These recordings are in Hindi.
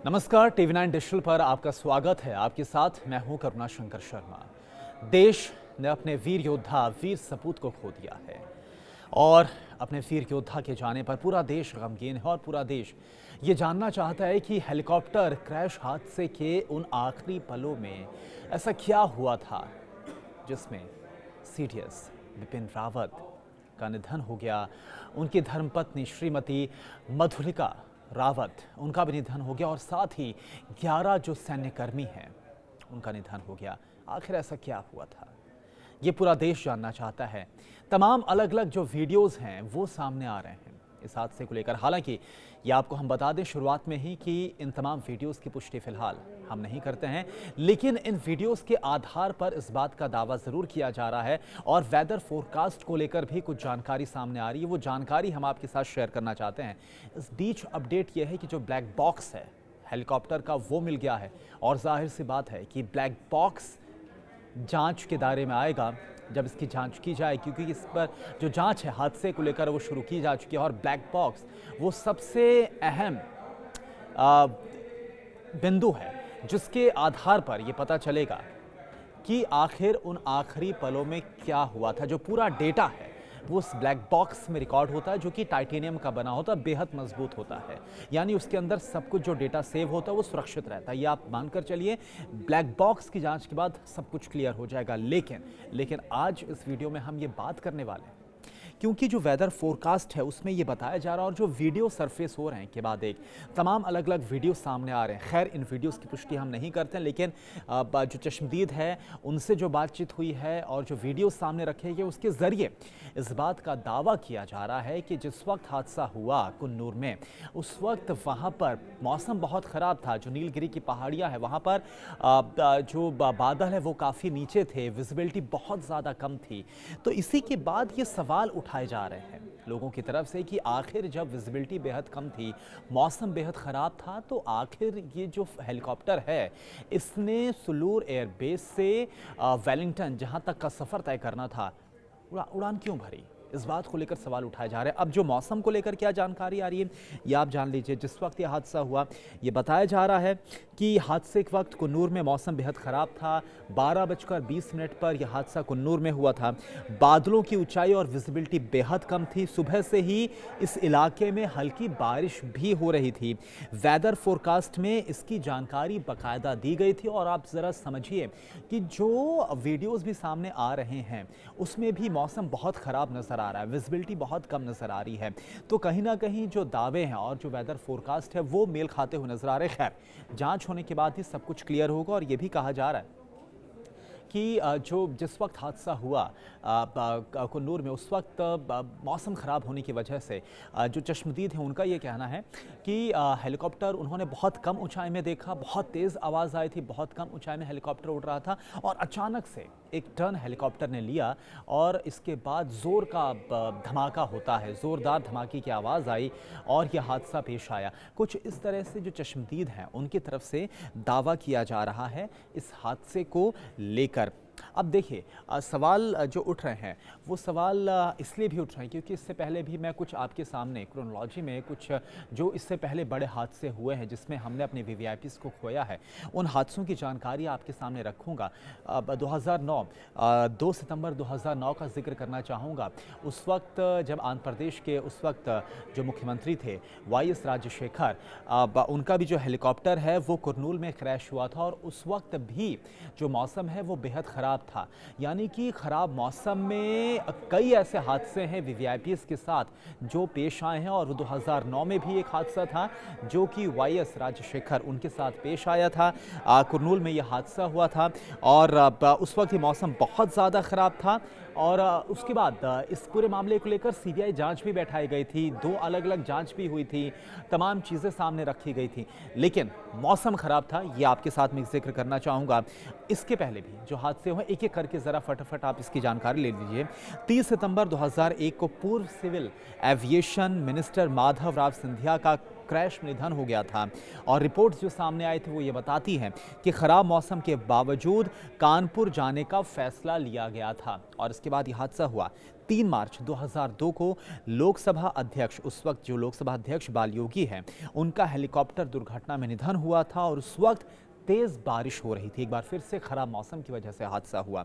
नमस्कार, टीवी9 डिजिटल पर आपका स्वागत है। आपके साथ मैं हूं करुणा शंकर शर्मा। देश ने अपने वीर योद्धा वीर सपूत को खो दिया है और अपने वीर योद्धा के जाने पर पूरा देश गमगीन है और पूरा देश ये जानना चाहता है कि हेलीकॉप्टर क्रैश हादसे के उन आखिरी पलों में ऐसा क्या हुआ था जिसमें सीडीएस बिपिन रावत का निधन हो गया। उनकी धर्मपत्नी श्रीमती मधुलिका रावत, उनका भी निधन हो गया और साथ ही 11 जो सैन्यकर्मी हैं उनका निधन हो गया। आखिर ऐसा क्या हुआ था, ये पूरा देश जानना चाहता है। तमाम अलग अलग जो वीडियोस हैं वो सामने आ रहे हैं इस हादसे को लेकर। हालांकि ये आपको हम बता दें शुरुआत में ही कि इन तमाम वीडियोस की पुष्टि फिलहाल हम नहीं करते हैं, लेकिन इन वीडियोस के आधार पर इस बात का दावा ज़रूर किया जा रहा है और वेदर फोरकास्ट को लेकर भी कुछ जानकारी सामने आ रही है। वो जानकारी हम आपके साथ शेयर करना चाहते हैं। इस बीच अपडेट यह है कि जो ब्लैक बॉक्स है हेलीकॉप्टर का वो मिल गया है और जाहिर सी बात है कि ब्लैक बॉक्स जांच के दायरे में आएगा जब इसकी जांच की जाए, क्योंकि इस पर जो जांच है हादसे को लेकर वो शुरू की जा चुकी है और ब्लैक बॉक्स वो सबसे अहम बिंदु है जिसके आधार पर ये पता चलेगा कि आखिर उन आखिरी पलों में क्या हुआ था। जो पूरा डेटा है वो उस ब्लैक बॉक्स में रिकॉर्ड होता है जो कि टाइटेनियम का बना होता है, बेहद मजबूत होता है। यानी उसके अंदर सब कुछ जो डेटा सेव होता है वो सुरक्षित रहता है। ये आप मानकर चलिए, ब्लैक बॉक्स की जांच के बाद सब कुछ क्लियर हो जाएगा। लेकिन आज इस वीडियो में हम ये बात करने वाले हैं क्योंकि जो वेदर फोरकास्ट है उसमें ये बताया जा रहा है और जो वीडियो सरफेस हो रहे हैं के बाद एक तमाम अलग अलग वीडियो सामने आ रहे हैं। खैर, इन वीडियोस की पुष्टि हम नहीं करते हैं, लेकिन जो चश्मदीद है उनसे जो बातचीत हुई है और जो वीडियो सामने रखे गए उसके ज़रिए इस बात का दावा किया जा रहा है कि जिस वक्त हादसा हुआ कुन्नूर में उस वक्त वहाँ पर मौसम बहुत ख़राब था। जो नीलगिरी की पहाड़ियाँ हैं वहाँ पर जो बादल है वो काफ़ी नीचे थे, विजिबिलिटी बहुत ज़्यादा कम थी। तो इसी के बाद ये सवाल उठाए जा रहे हैं लोगों की तरफ से कि आखिर जब विजिबिलिटी बेहद कम थी, मौसम बेहद ख़राब था, तो आखिर ये जो हेलीकॉप्टर है इसने सुलूर एयरबेस से वेलिंगटन जहां तक का सफ़र तय करना था उड़ान क्यों भरी? इस बात को लेकर सवाल उठाए जा रहे हैं। अब जो मौसम को लेकर क्या जानकारी आ रही है ये आप जान लीजिए। जिस वक्त ये हादसा हुआ ये बताया जा रहा है कि हादसे के वक्त कुन्नूर में मौसम बेहद ख़राब था। 12:20 पर यह हादसा कुन्नूर में हुआ था। बादलों की ऊंचाई और विजिबिलिटी बेहद कम थी। सुबह से ही इस इलाके में हल्की बारिश भी हो रही थी। वेदर फोरकास्ट में इसकी जानकारी बाकायदा दी गई थी और आप ज़रा समझिए कि जो वीडियोज़ भी सामने आ रहे हैं उसमें भी मौसम बहुत ख़राब नज़र आ रहा है, विजिबिलिटी बहुत कम नज़र आ रही है। तो कहीं ना कहीं जो दावे हैं और जो वेदर फोरकास्ट है वो मेल खाते हुए नज़र आ रहे हैं। खैर, जांच होने के बाद ही सब कुछ क्लियर होगा और ये भी कहा जा रहा है कि जो जिस वक्त हादसा हुआ कुन्नूर में उस वक्त मौसम ख़राब होने की वजह से जो चश्मदीद हैं उनका ये कहना है कि हेलीकॉप्टर उन्होंने बहुत कम ऊंचाई में देखा, बहुत तेज़ आवाज़ आई थी, बहुत कम ऊंचाई में हेलीकॉप्टर उड़ रहा था और अचानक से एक टर्न हेलीकॉप्टर ने लिया और इसके बाद ज़ोर का धमाका होता है, ज़ोरदार धमाके की आवाज़ आई और यह हादसा पेश आया। कुछ इस तरह से जो चश्मदीद हैं उनकी तरफ से दावा किया जा रहा है इस हादसे को लेकर। अब देखिए, सवाल जो उठ रहे हैं वो सवाल इसलिए भी उठ रहे हैं क्योंकि इससे पहले भी मैं कुछ आपके सामने क्रोनोलॉजी में कुछ जो इससे पहले बड़े हादसे हुए हैं जिसमें हमने अपने वीवीआईपीज़ को खोया है उन हादसों की जानकारी आपके सामने रखूंगा। 2 सितंबर 2009 का जिक्र करना चाहूँगा। उस वक्त जब आंध्र प्रदेश के उस वक्त जो मुख्यमंत्री थे वाईएस राजशेखर, उनका भी जो हेलीकॉप्टर है वो कुरनूल में क्रैश हुआ था और उस वक्त भी जो मौसम है वो बेहद ख़राब था। यानी कि ख़राब मौसम में कई ऐसे हादसे हैं वीवीआईपीज़ के साथ जो पेश आए हैं और 2009 में भी एक हादसा था जो कि वाईएस राजशेखर उनके साथ पेश आया था। कुरनूल में यह हादसा हुआ था और उस वक्त ही मौसम बहुत ज़्यादा ख़राब था और उसके बाद इस पूरे मामले को लेकर सीबीआई जांच भी बैठाई गई थी, 2 अलग अलग जांच भी हुई थी, तमाम चीज़ें सामने रखी गई थी, लेकिन मौसम ख़राब था। ये आपके साथ में जिक्र करना चाहूँगा। इसके पहले भी जो हादसे हुए एक एक करके ज़रा फटाफट आप इसकी जानकारी ले लीजिए। 30 सितंबर 2001 को पूर्व civil aviation minister Madhav Rao Scindia का क्रैश में निधन हो गया था। और रिपोर्ट्स जो सामने आई थी वो ये बताती हैं कि खराब मौसम के बावजूद कानपुर जाने का फैसला लिया गया था और इसके बाद ये हादसा हुआ। 3 मार्च 2002 को लोकसभा अध्यक्ष, उस वक्त जो लोकसभा अध्यक्ष बालयोगी हैं, उनका हेलीकॉप्टर दुर्घटना में निधन हुआ था और उस वक्त तेज बारिश हो रही थी। एक बार फिर से खराब मौसम की वजह से हादसा हुआ।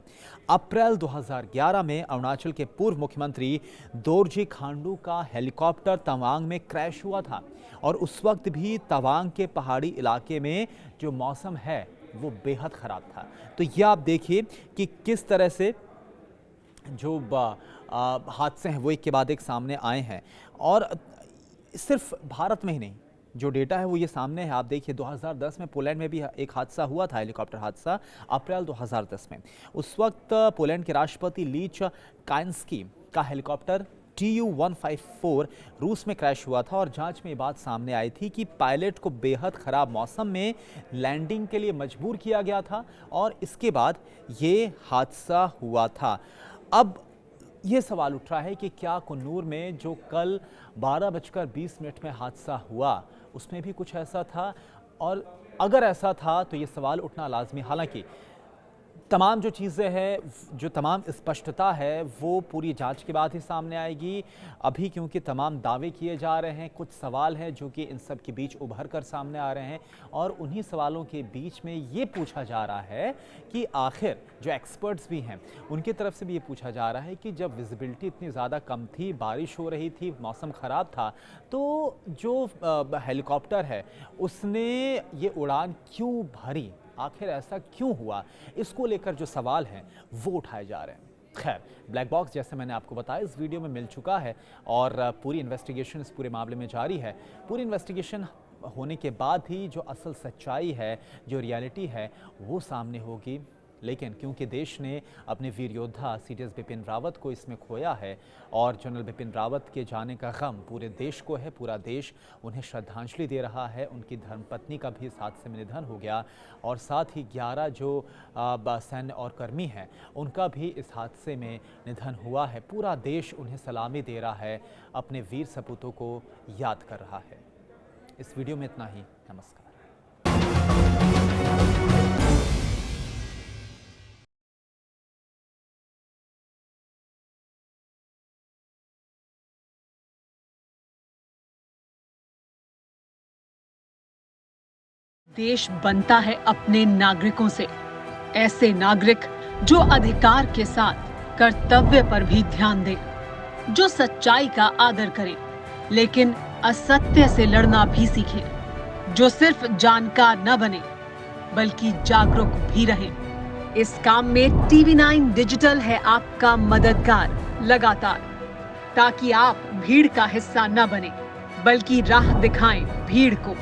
अप्रैल 2011 में अरुणाचल के पूर्व मुख्यमंत्री दोरजी खांडू का हेलीकॉप्टर तवांग में क्रैश हुआ था और उस वक्त भी तवांग के पहाड़ी इलाके में जो मौसम है वो बेहद खराब था। तो ये आप देखिए कि किस तरह से जो हादसे हैं वो एक के बाद एक सामने आए हैं और सिर्फ भारत में ही नहीं, जो डेटा है वो ये सामने है। आप देखिए 2010 में पोलैंड में भी एक हादसा हुआ था, हेलीकॉप्टर हादसा, अप्रैल 2010 में। उस वक्त पोलैंड के राष्ट्रपति लीच काइंस्की का हेलीकॉप्टर Tu-154 रूस में क्रैश हुआ था और जांच में ये बात सामने आई थी कि पायलट को बेहद खराब मौसम में लैंडिंग के लिए मजबूर किया गया था और इसके बाद ये हादसा हुआ था। अब ये सवाल उठ रहा है कि क्या कुन्नूर में जो कल 12:20 में हादसा हुआ उसमें भी कुछ ऐसा था, और अगर ऐसा था तो ये सवाल उठना लाजमी। हालांकि तमाम जो चीज़ें हैं, जो तमाम स्पष्टता है वो पूरी जांच के बाद ही सामने आएगी। अभी क्योंकि तमाम दावे किए जा रहे हैं, कुछ सवाल हैं जो कि इन सब के बीच उभर कर सामने आ रहे हैं और उन्हीं सवालों के बीच में ये पूछा जा रहा है कि आखिर जो एक्सपर्ट्स भी हैं उनकी तरफ से भी ये पूछा जा रहा है कि जब विजिबिलिटी इतनी ज़्यादा कम थी, बारिश हो रही थी, मौसम ख़राब था, तो जो हेलीकॉप्टर है उसने ये उड़ान क्यों भरी, आखिर ऐसा क्यों हुआ, इसको लेकर जो सवाल हैं वो उठाए जा रहे हैं। खैर, ब्लैक बॉक्स जैसे मैंने आपको बताया इस वीडियो में मिल चुका है और पूरी इन्वेस्टिगेशन इस पूरे मामले में जारी है। पूरी इन्वेस्टिगेशन होने के बाद ही जो असल सच्चाई है, जो रियलिटी है वो सामने होगी। लेकिन क्योंकि देश ने अपने वीर योद्धा CDS बिपिन रावत को इसमें खोया है और जनरल बिपिन रावत के जाने का गम पूरे देश को है, पूरा देश उन्हें श्रद्धांजलि दे रहा है। उनकी धर्मपत्नी का भी इस हादसे में निधन हो गया और साथ ही 11 जो सैन्य और कर्मी हैं उनका भी इस हादसे में निधन हुआ है। पूरा देश उन्हें सलामी दे रहा है, अपने वीर सपूतों को याद कर रहा है। इस वीडियो में इतना ही। नमस्कार। देश बनता है अपने नागरिकों से, ऐसे नागरिक जो अधिकार के साथ कर्तव्य पर भी ध्यान दें, जो सच्चाई का आदर करें लेकिन असत्य से लड़ना भी सीखें, जो सिर्फ जानकार न बने बल्कि जागरूक भी रहें। इस काम में TV9 डिजिटल है आपका मददगार लगातार, ताकि आप भीड़ का हिस्सा न बने बल्कि राह दिखाएं भीड़ को।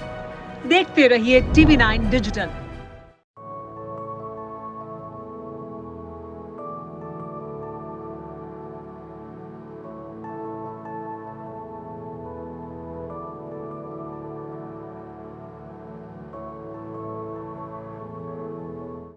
देखते रहिए TV9 डिजिटल।